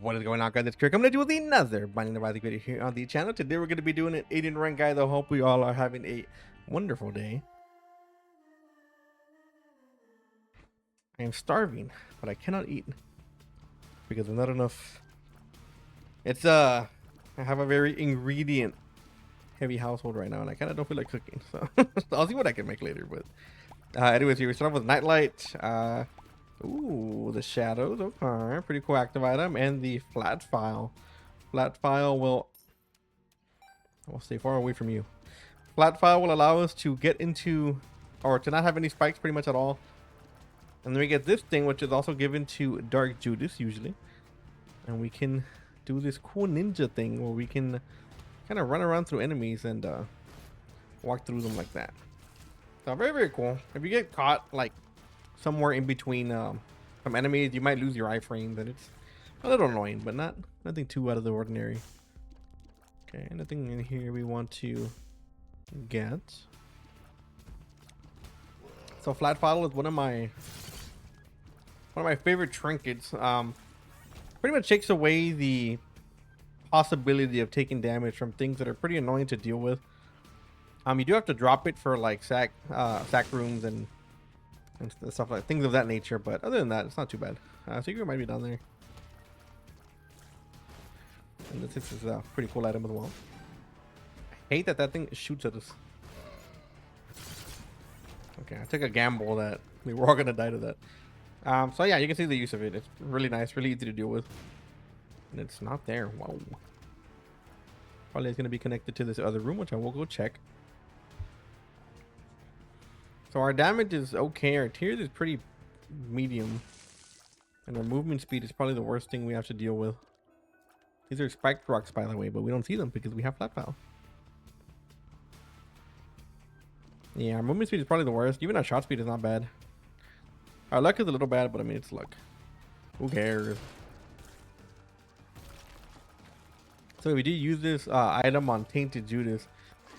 What is going on, guys? It's Kirk. I'm going to do with another Binding of Isaac video here on the channel. Today we're going to be doing an 8 rank, guys. I hope we all are having a wonderful day. I am starving, but I cannot eat because there's not enough. It's I have a very ingredient heavy household right now, and I kind of don't feel like cooking, so I'll see what I can make later. But anyways, here we start off with Nightlight. Ooh, the shadows. Okay, pretty cool active item, and the flat file. Flat file will, I'll stay far away from you. Flat file will allow us to get into, or to not have any spikes pretty much at all. And then we get this thing, which is also given to Dark Judas usually, and we can do this cool ninja thing where we can kind of run around through enemies and walk through them like that. So very, very cool. If you get caught like somewhere in between some enemies, you might lose your iframes, and it's a little annoying, but nothing too out of the ordinary. Okay, nothing in here we want to get. So flat file is one of my favorite trinkets. Pretty much takes away the possibility of taking damage from things that are pretty annoying to deal with. You do have to drop it for like sack rooms and stuff like things of that nature, but other than that, it's not too bad. Secret might be down there, and this is a pretty cool item as well. I hate that thing shoots at us. Okay, I took a gamble that we were all gonna die to that. So yeah, you can see the use of it. It's really nice, really easy to deal with, and it's not there. Whoa. Probably it's gonna be connected to this other room, which I will go check. So our damage is okay, our tears is pretty medium, and our movement speed is probably the worst thing we have to deal with. These are spiked rocks, by the way, but we don't see them because we have flat file. Yeah, our movement speed is probably the worst. Even our shot speed is not bad. Our luck is a little bad, but I mean, it's luck. Who cares? So if we do use this item on Tainted Judas,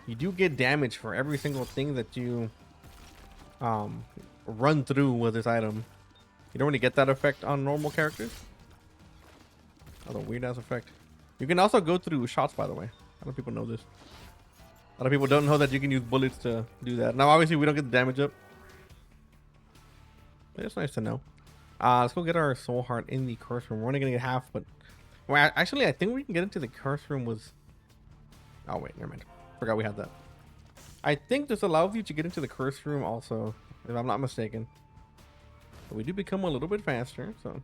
you do get damage for every single thing that you run through with this item. You don't really get that effect on normal characters. Oh, the weird ass effect. You can also go through shots, by the way. A lot of people know this. A lot of people don't know that you can use bullets to do that. Now, obviously, we don't get the damage up, but it's nice to know. Let's go get our soul heart in the curse room. We're only gonna get half, but well, actually, I think we can get into the curse room with. Oh wait, never mind. Forgot we had that. I think this allows you to get into the curse room also, if I'm not mistaken. But we do become a little bit faster, so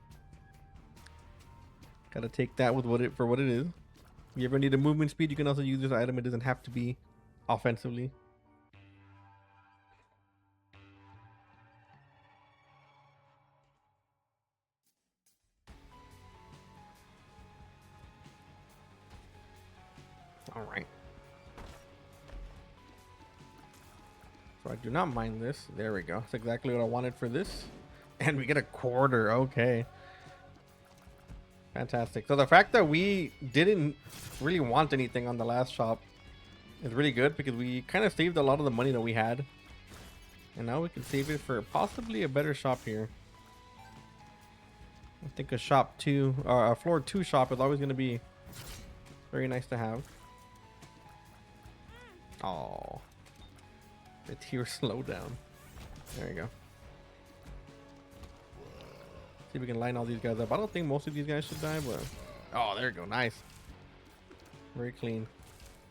gotta take that with what it is. If you ever need a movement speed, you can also use this item. It doesn't have to be offensively. All right. So I do not mind this. There we go. That's exactly what I wanted for this. And we get a quarter. Okay. Fantastic. So the fact that we didn't really want anything on the last shop is really good, because we kind of saved a lot of the money that we had. And now we can save it for possibly a better shop here. I think a shop 2, or a floor 2 shop is always going to be very nice to have. Oh. The tear slow down. There you go. See if we can line all these guys up. I don't think most of these guys should die, but oh, there you go. Nice. Very clean.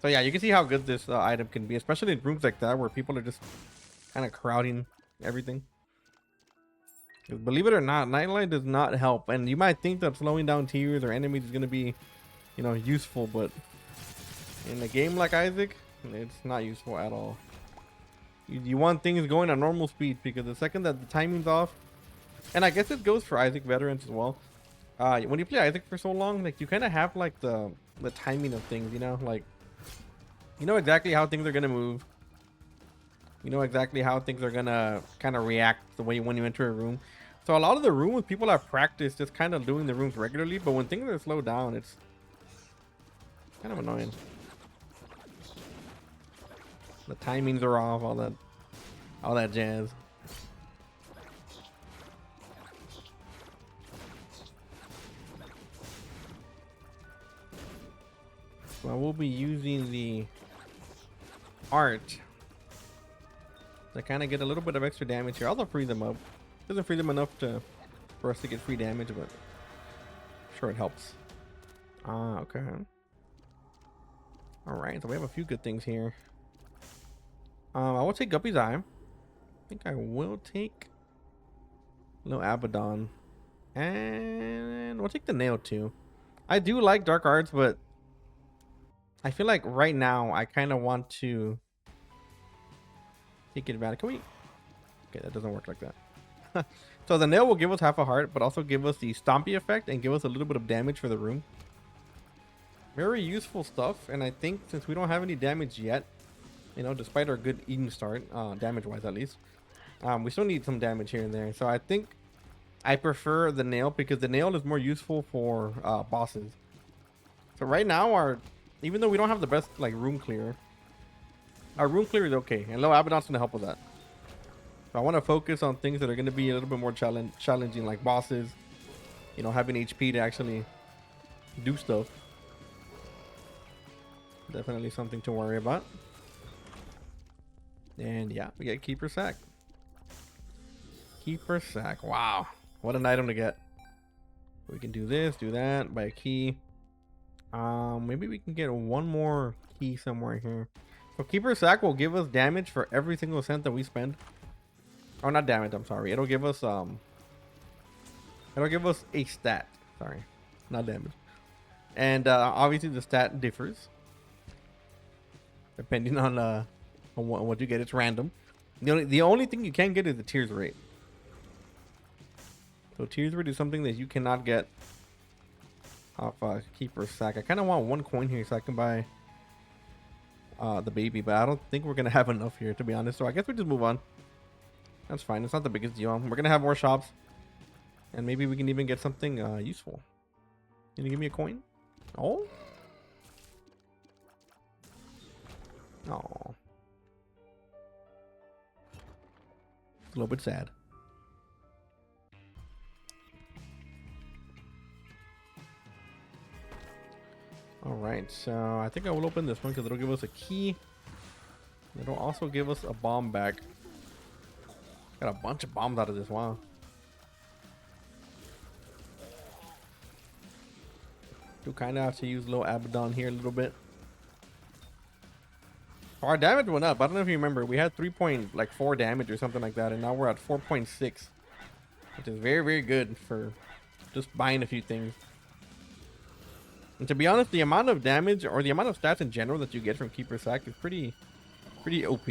So yeah, you can see how good this item can be, especially in rooms like that where people are just kind of crowding everything. Believe it or not, Nightlight does not help, and you might think that slowing down tears or enemies is going to be, you know, useful, but in a game like Isaac, it's not useful at all. You want things going at normal speed, because the second that the timing's off, and I guess it goes for Isaac veterans as well. When you play Isaac for so long, like, you kind of have like the timing of things, you know, like you know exactly how things are gonna move. You know exactly how things are gonna kind of react the way when you enter a room. So a lot of the rooms, people have practiced just kind of doing the rooms regularly, but when things are slowed down, it's kind of annoying. The timings are off, all that jazz. So I will be using the art to kind of get a little bit of extra damage here. I'll free them up. Doesn't free them enough for us to get free damage, but sure it helps. Ah, okay. All right, so we have a few good things here. I will take Guppy's Eye. I think I will take Little Abaddon, and we'll take the nail too. I do like dark arts, but I feel like right now I kind of want to take advantage. Can we? Okay, that doesn't work like that. So the nail will give us half a heart, but also give us the stompy effect and give us a little bit of damage for the room. Very useful stuff, and I think since we don't have any damage yet, you know, despite our good Eden start, damage-wise at least, we still need some damage here and there. So I think I prefer the nail because the nail is more useful for bosses. So right now, even though we don't have the best like room clear, our room clear is okay, and Low Abaddon's gonna help with that. So I want to focus on things that are gonna be a little bit more challenging, like bosses. You know, having HP to actually do stuff. Definitely something to worry about. And yeah, we get Keeper Sack. Keeper Sack. Wow, what an item to get. We can do this, do that, buy a key. Maybe we can get one more key somewhere here. So Keeper Sack will give us damage for every single cent that we spend. Oh, not damage, I'm sorry. It'll give us a stat. Sorry, not damage. And obviously the stat differs depending on what you get. It's random. The only thing you can get is the tears rate. So tears rate is something that you cannot get off Keeper Sack. I kind of want one coin here so I can buy the baby, but I don't think we're gonna have enough here, to be honest. So I guess we just move on. That's fine. It's not the biggest deal. We're gonna have more shops, and maybe we can even get something useful. Can you give me a coin? Oh. Oh. It's a little bit sad. All right, so I think I will open this one because it'll give us a key. It'll also give us a bomb back. Got a bunch of bombs out of this. Wow. Do kind of have to use Low Abaddon here a little bit. Our damage went up. I don't know if you remember. We had 3.4 damage or something like that, and now we're at 4.6, which is very, very good for just buying a few things. And to be honest, the amount of damage or the amount of stats in general that you get from Keeper Sack is pretty OP.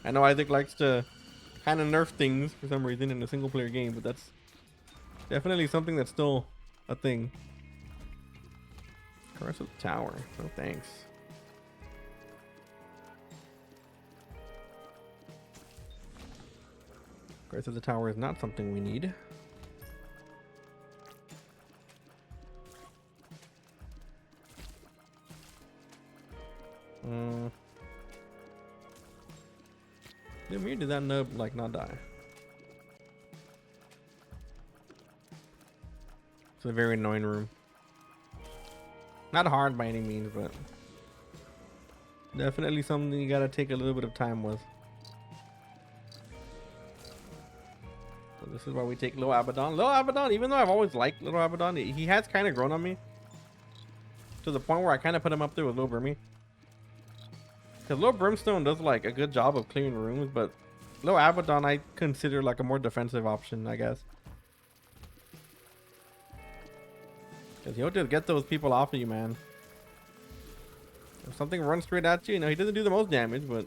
I know Isaac likes to kind of nerf things for some reason in a single player game, but that's definitely something that's still a thing. Curse of the Tower. No thanks. Curse of the Tower is not something we need. Then weird, did that nub like not die? It's a very annoying room. Not hard by any means, but definitely something you gotta take a little bit of time with. So this is why we take Little Abaddon. Little Abaddon, even though I've always liked Little Abaddon, he has kind of grown on me to the point where I kind of put him up there with Little Brimmy. Because Little Brimstone does like a good job of clearing rooms, but Little Abaddon I consider like a more defensive option, I guess. Because he'll just get those people off of you, man. If something runs straight at you, you know, he doesn't do the most damage, but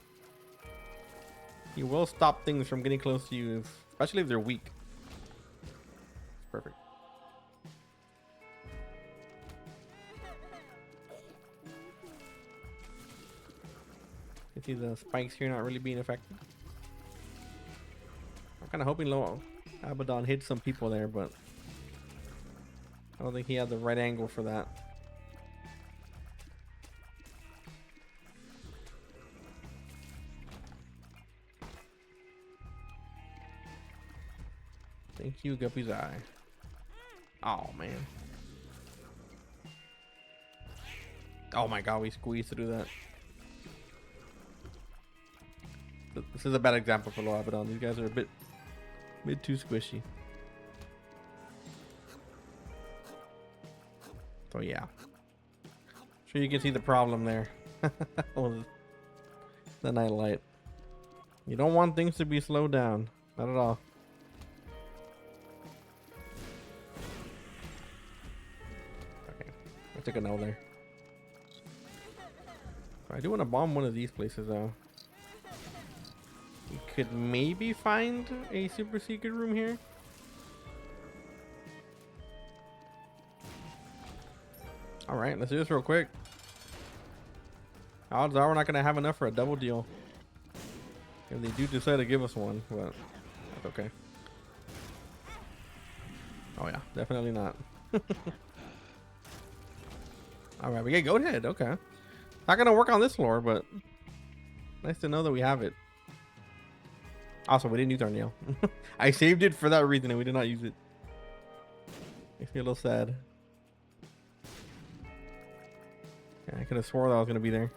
he will stop things from getting close to you, especially if they're weak. Perfect. You see the spikes here not really being effective. I'm kind of hoping Little Abaddon hits some people there, but I don't think he had the right angle for that. Thank you, Guppy's Eye. Oh, man. Oh my god, we squeezed to do that. This is a bad example for Loabadon. These guys are a bit too squishy. So yeah. Sure you can see the problem there. The Nightlight. You don't want things to be slowed down. Not at all. Okay. I took a no there. I do want to bomb one of these places though. We could maybe find a super secret room here. Alright, let's do this real quick. Odds are we're not going to have enough for a double deal. If they do decide to give us one, but that's okay. Oh yeah, definitely not. Alright, we get Goat Head, okay. Not going to work on this floor, but nice to know that we have it. Also, we didn't use our nail. I saved it for that reason and we did not use it. Makes me a little sad. Yeah, I could have swore that I was going to be there.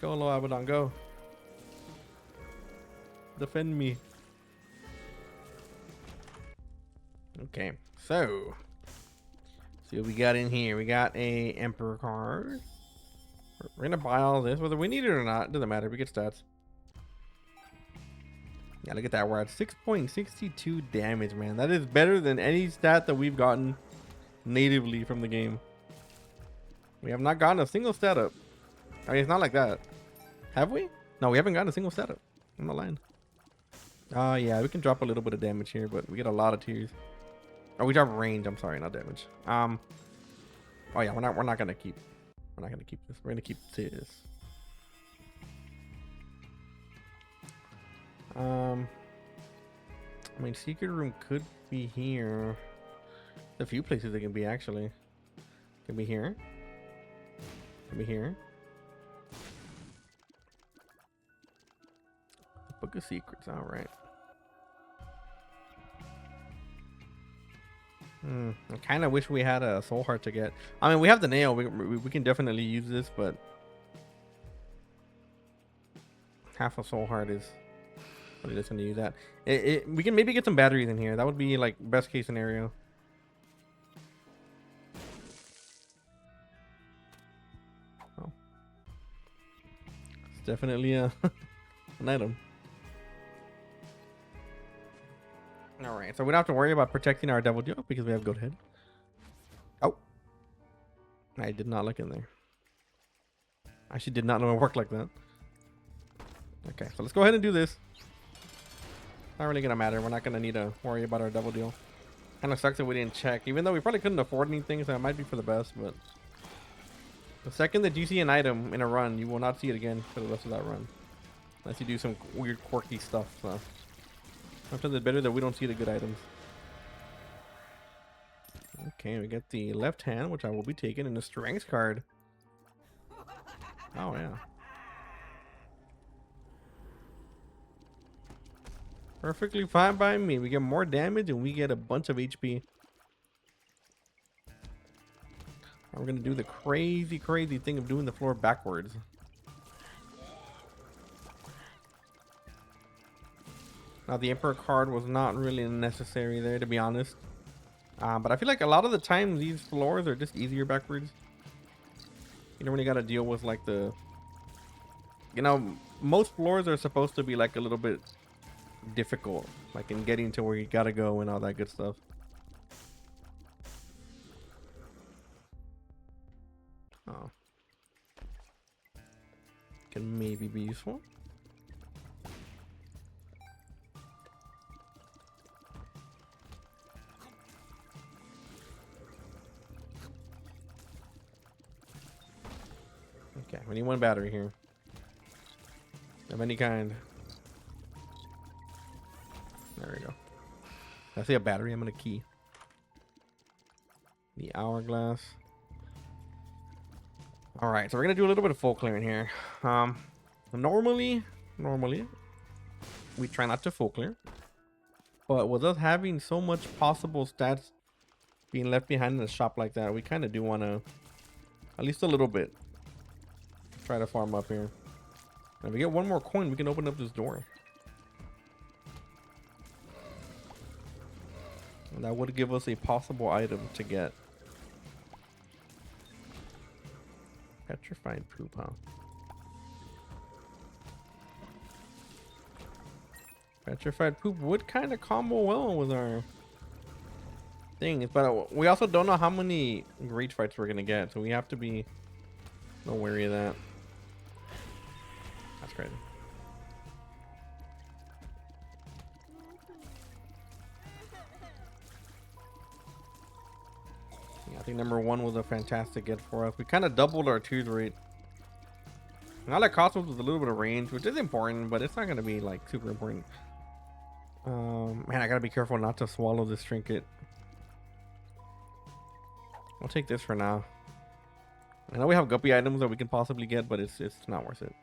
Go, Loabadon, go. Defend me. Okay, so see what we got in here. We got a Emperor card. We're gonna buy all this, whether we need it or not. Doesn't matter. We get stats. Yeah, look at that. We're at 6.62 damage, man. That is better than any stat that we've gotten natively from the game. We have not gotten a single stat up. I mean, it's not like that. Have we? No, we haven't gotten a single stat up. I'm not lying. Yeah, we can drop a little bit of damage here, but we get a lot of tears. Oh, we drop range. I'm sorry, not damage. Oh yeah, we're not gonna keep this. We're gonna keep this. I mean, secret room could be here. There's a few places it can be actually. Can be here. Can be here. Book of Secrets. All right. I kind of wish we had a soul heart to get. I mean, we have the nail. We can definitely use this, but half a soul heart is probably just gonna use that. We can maybe get some batteries in here. That would be like best case scenario. Oh, it's definitely a an item. Alright, so we don't have to worry about protecting our double deal because we have Goat Head. Oh. I did not look in there. I actually did not know it worked like that. Okay, so let's go ahead and do this. Not really gonna matter. We're not gonna need to worry about our double deal. Kind of sucks that we didn't check, even though we probably couldn't afford anything, so it might be for the best, but the second that you see an item in a run, you will not see it again for the rest of that run. Unless you do some weird quirky stuff, so sometimes it's better that we don't see the good items. Okay, we got the left hand, which I will be taking, and the strength card. Oh, yeah. Perfectly fine by me. We get more damage and we get a bunch of HP. Now we're going to do the crazy thing of doing the floor backwards. Now, the Emperor card was not really necessary there, to be honest. But I feel like a lot of the time, these floors are just easier backwards. You don't really got to deal with, like, the... You know, most floors are supposed to be, like, a little bit difficult. Like, in getting to where you got to go and all that good stuff. Oh. Can maybe be useful. Okay, we need one battery here. Of any kind. There we go. I see a battery, I'm gonna key. The hourglass. Alright, so we're gonna do a little bit of full clearing here. Normally, we try not to full clear. But with us having so much possible stats being left behind in a shop like that, we kind of do want to, at least a little bit, try to farm up here. And if we get one more coin, we can open up this door. And that would give us a possible item to get. Petrified poop, huh? Petrified poop would kind of combo well with our things, but we also don't know how many great fights we're gonna get, so we have to be wary of that. That's crazy. Yeah, I think number 1 was a fantastic get for us. We kind of doubled our tears rate. Now that cost us with a little bit of range, which is important, but it's not gonna be like super important. Man, I gotta be careful not to swallow this trinket. I'll take this for now. I know we have guppy items that we can possibly get, but it's not worth it.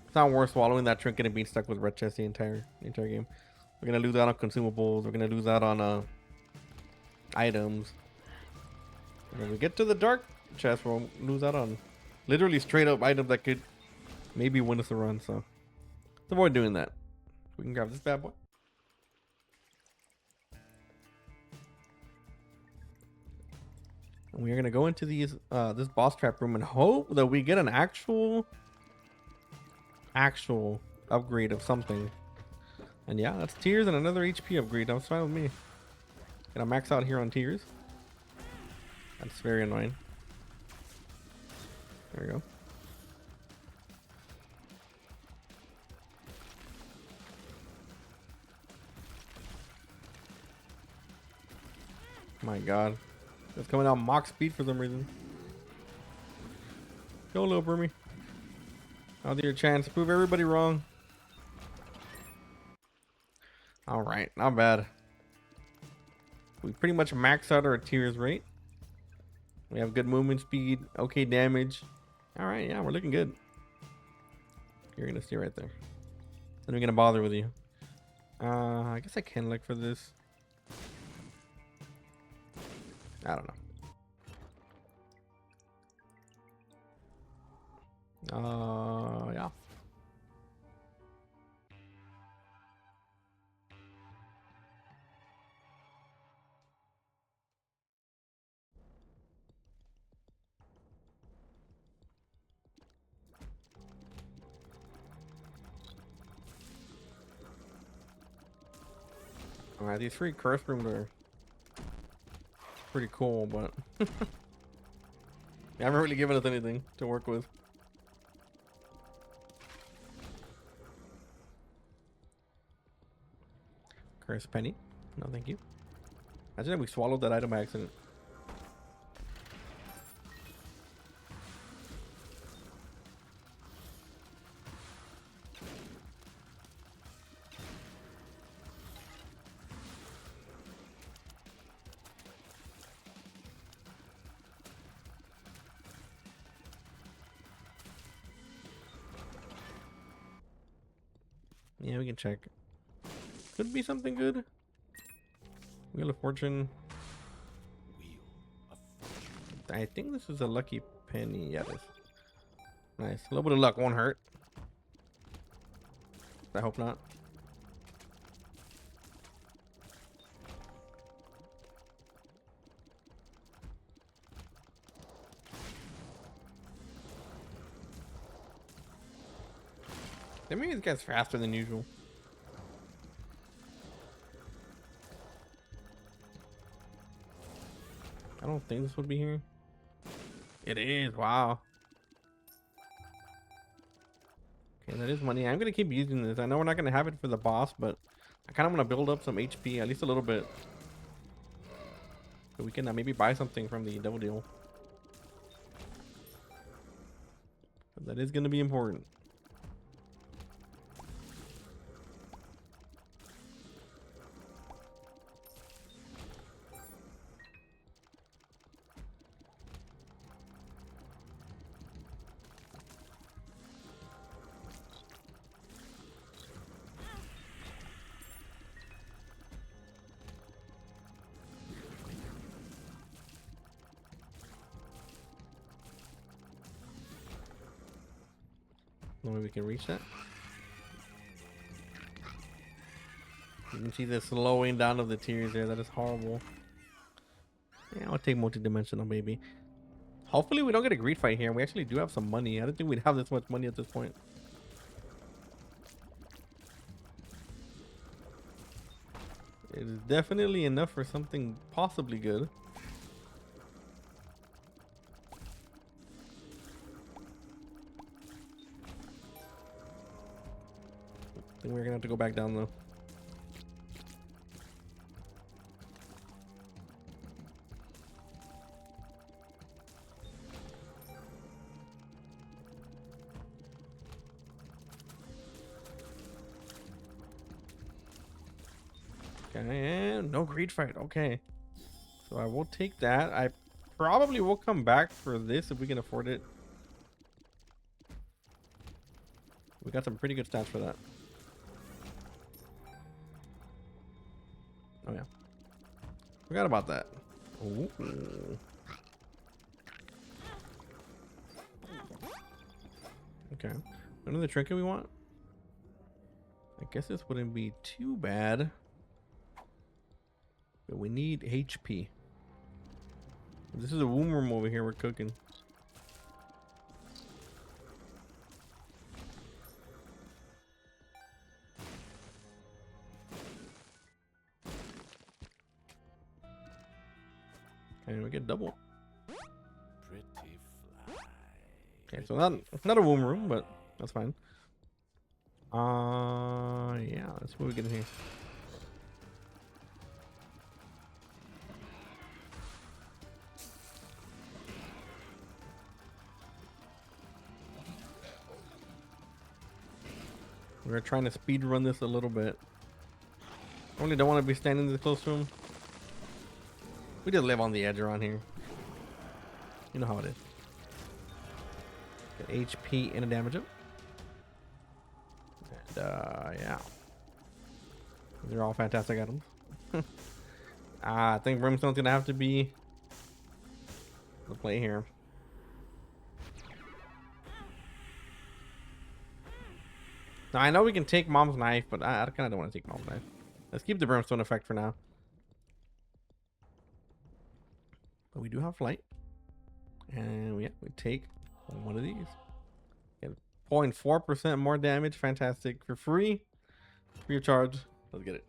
It's not worth swallowing that trinket and being stuck with red chest the entire game. We're gonna lose out on consumables. We're gonna lose out on items. And when we get to the dark chest, we'll lose out on literally straight up items that could maybe win us a run. So let's avoid doing that. We can grab this bad boy. And we are gonna go into these this boss trap room and hope that we get an actual upgrade of something. And yeah, that's tears and another HP upgrade. That's fine with me. Gonna max out here on tears. That's very annoying. There we go. My god. It's coming out mock speed for some reason. Go, little Burmy. Now's your chance to prove everybody wrong. Alright, not bad. We pretty much maxed out our tears rate. We have good movement speed, okay damage. Alright, yeah, we're looking good. You're gonna stay right there. Then we're gonna bother with you. I guess I can look for this. I don't know. Yeah. Alright, these 3 curse rooms are pretty cool, but they haven't really given us anything to work with. Curse penny. No, thank you. Imagine we swallowed that item by accident. Yeah, we can check. Could be something good. Wheel of Fortune. I think this is a lucky penny. Yeah, it is. Nice. A little bit of luck won't hurt. I hope not. That means it gets faster than usual. I don't think this would be here. It is. Wow. Okay, that is money. I'm gonna keep using this. I know we're not gonna have it for the boss, but I kind of want to build up some HP, at least a little bit, so we can maybe buy something from the double deal. But that is gonna be important. No way we can reach that. You can see the slowing down of the tears there. That is horrible. Yeah, I'll take multi-dimensional, baby. Hopefully we don't get a greed fight here. We actually do have some money. I didn't think we'd have this much money at this point. It is definitely enough for something possibly good. I think we're gonna have to go back down though. And no greed fight. Okay, so I will take that. I probably will come back for this if we can afford it. We got some pretty good stats for that. Oh yeah, forgot about that. Ooh. Okay, another trinket we want. I guess this wouldn't be too bad. But we need HP. This is a womb room over here we're cooking. And we get double. Pretty fly. Okay, so not a womb room, but that's fine. Yeah, let's see what we get in here. We're trying to speed run this a little bit. I really don't want to be standing this close to him. We just live on the edge around here. You know how it is. Get HP and a damage up. And yeah. These are all fantastic items. I think Brimstone's gonna have to be the play here. Now I know we can take Mom's knife, but I kind of don't want to take Mom's knife. Let's keep the Brimstone effect for now. But we do have flight, and we take one of these. Get 0.4% more damage. Fantastic. For free of charge. Let's get it.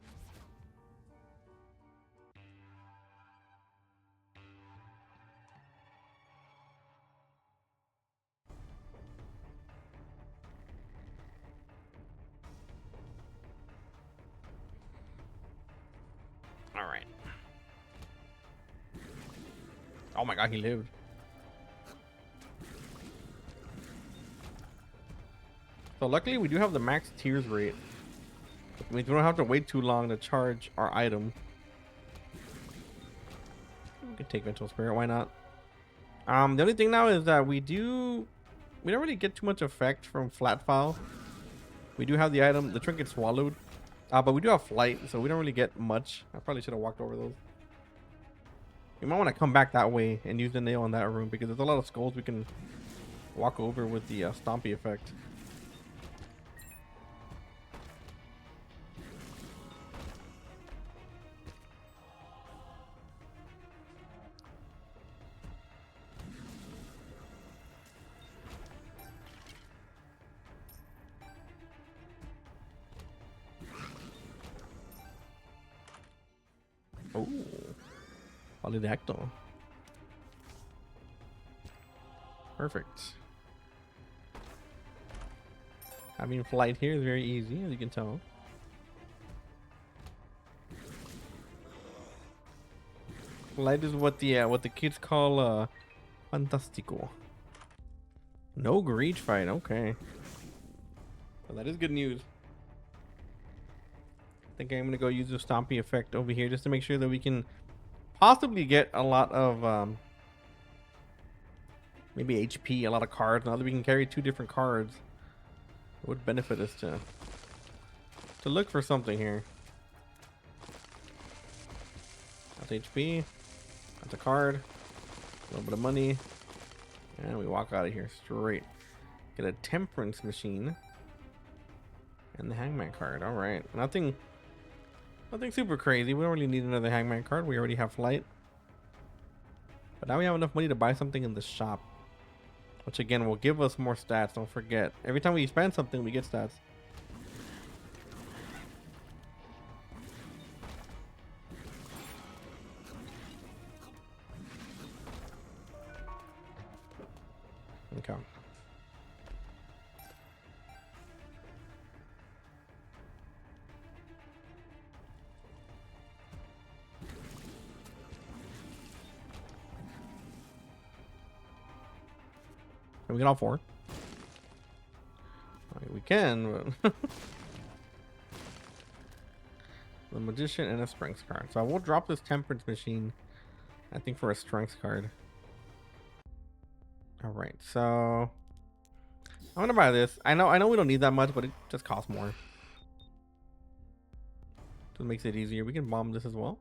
All right. Oh my god, he lived. So luckily we do have the max tears rate. We don't have to wait too long to charge our item. We can take Vengeful Spirit, why not? The only thing now is that we don't really get too much effect from Flat File. We do have the item, the trinket swallowed. But we do have flight, so we don't really get much. I probably should have walked over those. You might want to come back that way and use the nail in that room, because there's a lot of skulls we can walk over with the stompy effect. Oh, Polydactyl. Perfect. Having flight here is very easy, as you can tell. Flight is what the kids call fantastico. No greed fight, okay. Well, that is good news. I think I'm gonna go use the stompy effect over here just to make sure that we can possibly get a lot of maybe HP, a lot of cards. Now that we can carry 2 different cards, it would benefit us to look for something here. That's HP. That's a card. A little bit of money. And we walk out of here straight. Get a temperance machine. And the hangman card. Alright. Nothing super crazy. We don't really need another hangman card. We already have flight. But now we have enough money to buy something in the shop. Which again will give us more stats. Don't forget. Every time we spend something, we get stats. Okay. Can we get all 4? We can, but the magician and a strength card. So I will drop this temperance machine, I think, for a strength card. All right, so I'm gonna buy this. I know we don't need that much, but it just costs more. Just makes it easier. We can bomb this as well.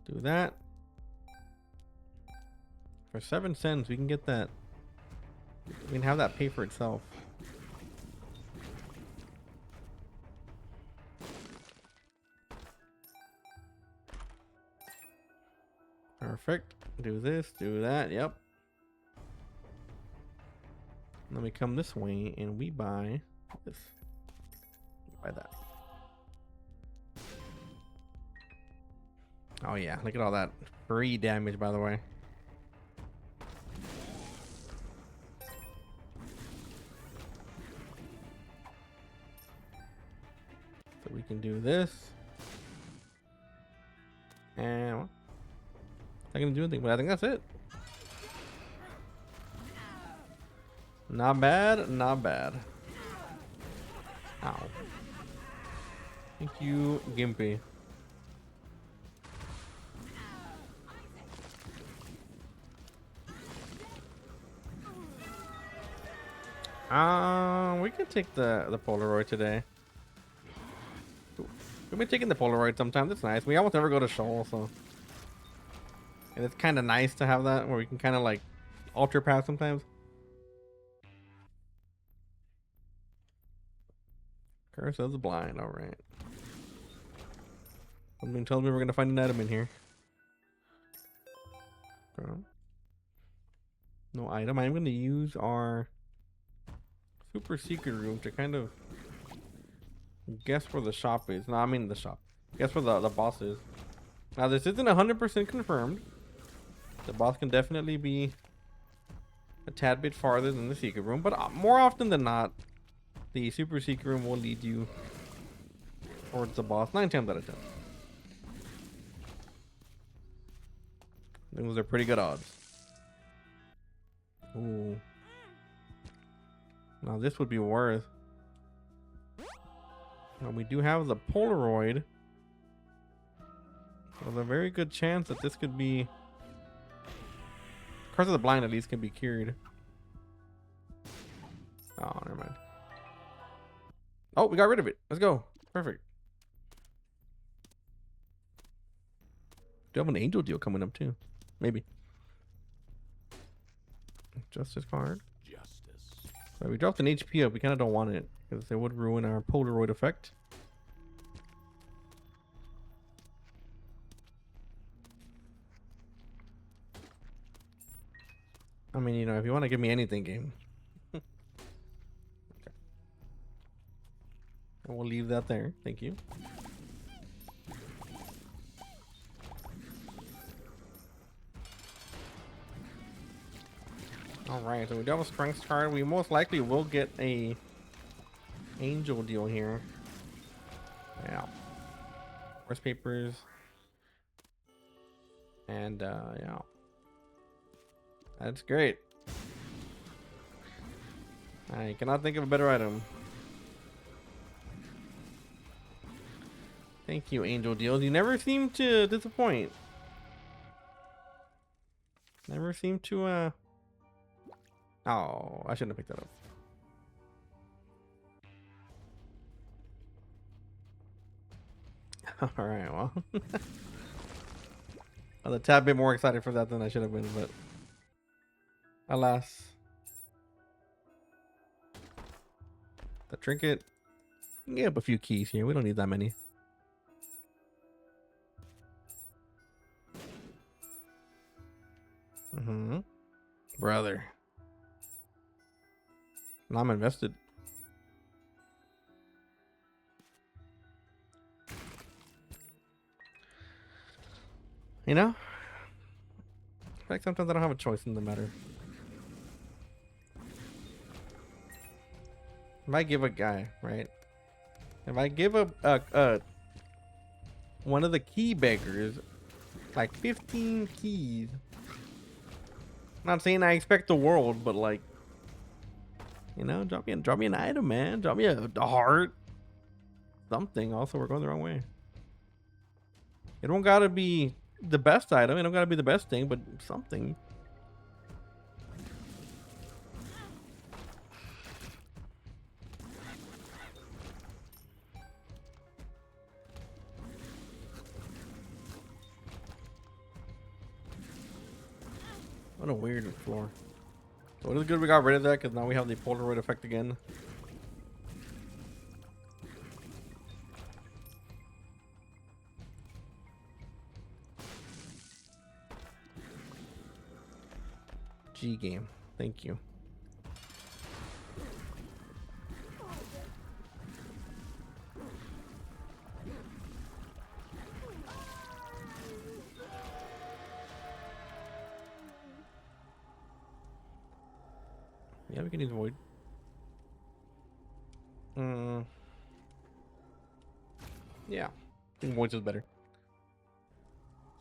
Do that for 7 cents. We can get that. We can have that pay for itself. Perfect. Do this, do that. Yep. Then we come this way and we buy this. Buy that. Oh yeah, look at all that free damage, by the way. So we can do this. And well, not gonna do anything, but I think that's it. Not bad, not bad. Ow. Thank you, Gimpy. We can take the Polaroid today. We've been taking the Polaroid sometimes. It's nice. We almost never go to Shoal, so. And it's kind of nice to have that where we can kind of like alter path sometimes. Curse of the Blind. All right. Something tells me we're gonna find an item in here. No item. I'm gonna use our super secret room to kind of guess where the shop is. No, I mean the shop. Guess where the boss is. Now this isn't 100% confirmed. The boss can definitely be a tad bit farther than the secret room, but more often than not, the super secret room will lead you towards the boss 9 times out of 10. Those are pretty good odds. Ooh. Now this would be worth. Now we do have the Polaroid. There's a very good chance that this could be. Curse of the Blind at least can be cured. Oh, never mind. Oh, we got rid of it. Let's go. Perfect. Do have an angel deal coming up too? Maybe. Justice card. Justice. So we dropped an HP up. We kind of don't want it because it would ruin our Polaroid effect. I mean, you know, if you want to give me anything, game. Okay. And we'll leave that there. Thank you. Alright, so we do have a strength card. We most likely will get a angel deal here. Yeah. Horse papers. And yeah. That's great. I cannot think of a better item. Thank you, angel deals. You never seem to disappoint. Never seem to Oh, I shouldn't have picked that up. All right, well, I was a tad bit more excited for that than I should have been, but alas. The trinket. We can get up a few keys here. We don't need that many. Mm-hmm. Brother. Now I'm invested. You know? Like sometimes I don't have a choice in the matter. If I give a guy, right? If I give a one of the key beggars like 15 keys. Not saying I expect the world, but like, you know, drop me an item, man. Drop me a heart. Something. Also, we're going the wrong way. It don't gotta be the best item. It don't gotta be the best thing, but something. What a weird floor. So it is good we got rid of that, because now we have the Polaroid effect again. G game. Thank you. Yeah, we can use void. Yeah, I think void is better.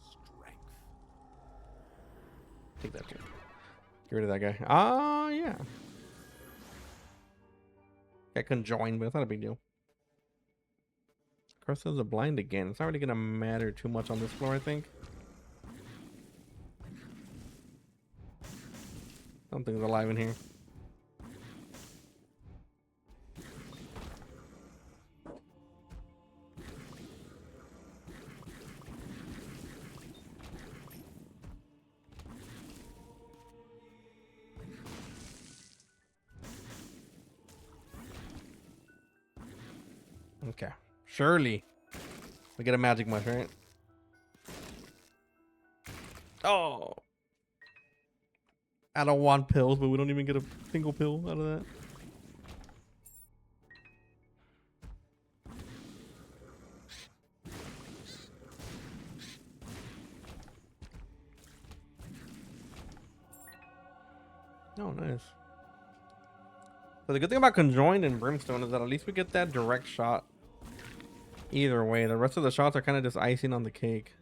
Strength. Take that too. Get rid of that guy. Ah, yeah. I can join, but it's not a big deal. Crosses a blind again. It's not really gonna matter too much on this floor, I think. Something's alive in here. Okay. Surely. We get a magic mush, right? Oh. I don't want pills, but we don't even get a single pill out of that. Oh, nice. So the good thing about Conjoined and Brimstone is that at least we get that direct shot. Either way, the rest of the shots are kind of just icing on the cake.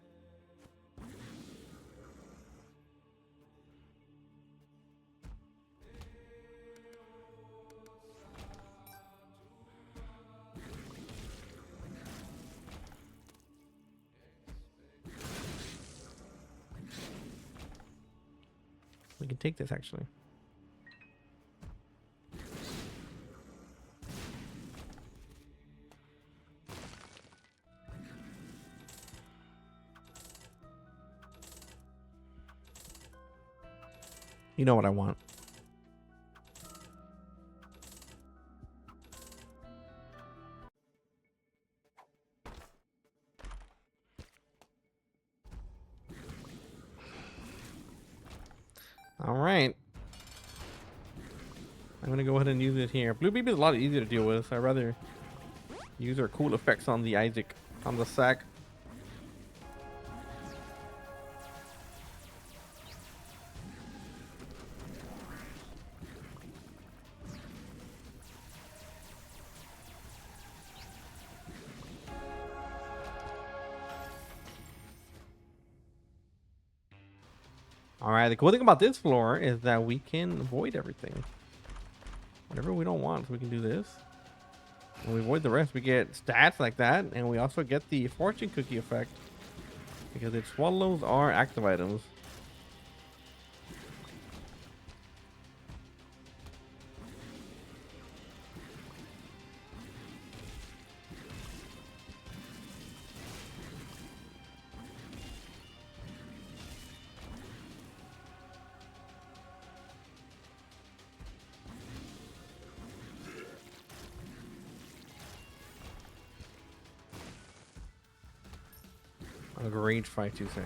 We can take this actually. You know what I want. All right. I'm gonna go ahead and use it here. Blue Beam is a lot easier to deal with. So I'd rather use our cool effects on the Isaac, on the sack. All right. The cool thing about this floor is that we can avoid everything. Whatever we don't want, so we can do this. When we avoid the rest, we get stats like that, and we also get the fortune cookie effect because it swallows our active items. A great fight, you say?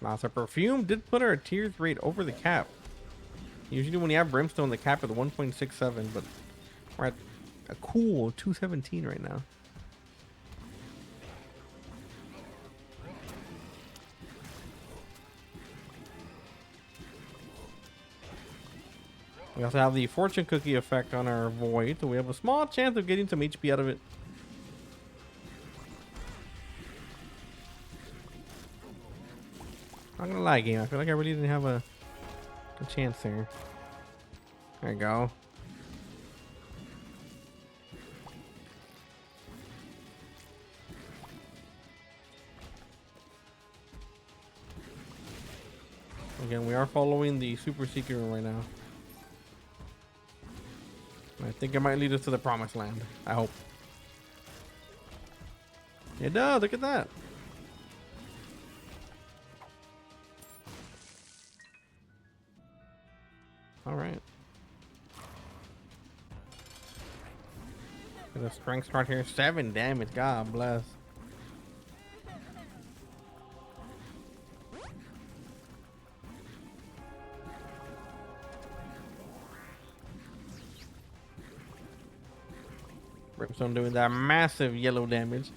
Now, so Perfume did put our tears rate over the cap. Usually when you have Brimstone, the cap is 1.67, but we're at a cool 217 right now. We also have the fortune cookie effect on our void, so we have a small chance of getting some HP out of it. Not gonna lie, game. I feel like I really didn't have a chance there. There you go. Again, we are following the super secret right now. I think it might lead us to the promised land. I hope. It does. Look at that. All right. The strength start here. 7 damage. God bless. Brimstone doing that massive yellow damage.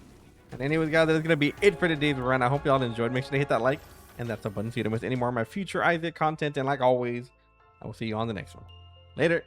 And anyways, guys, that's going to be it for today's run. I hope y'all enjoyed. Make sure to hit that like and that sub button so you don't miss any more of my future Isaac content. And like always, I will see you on the next one. Later.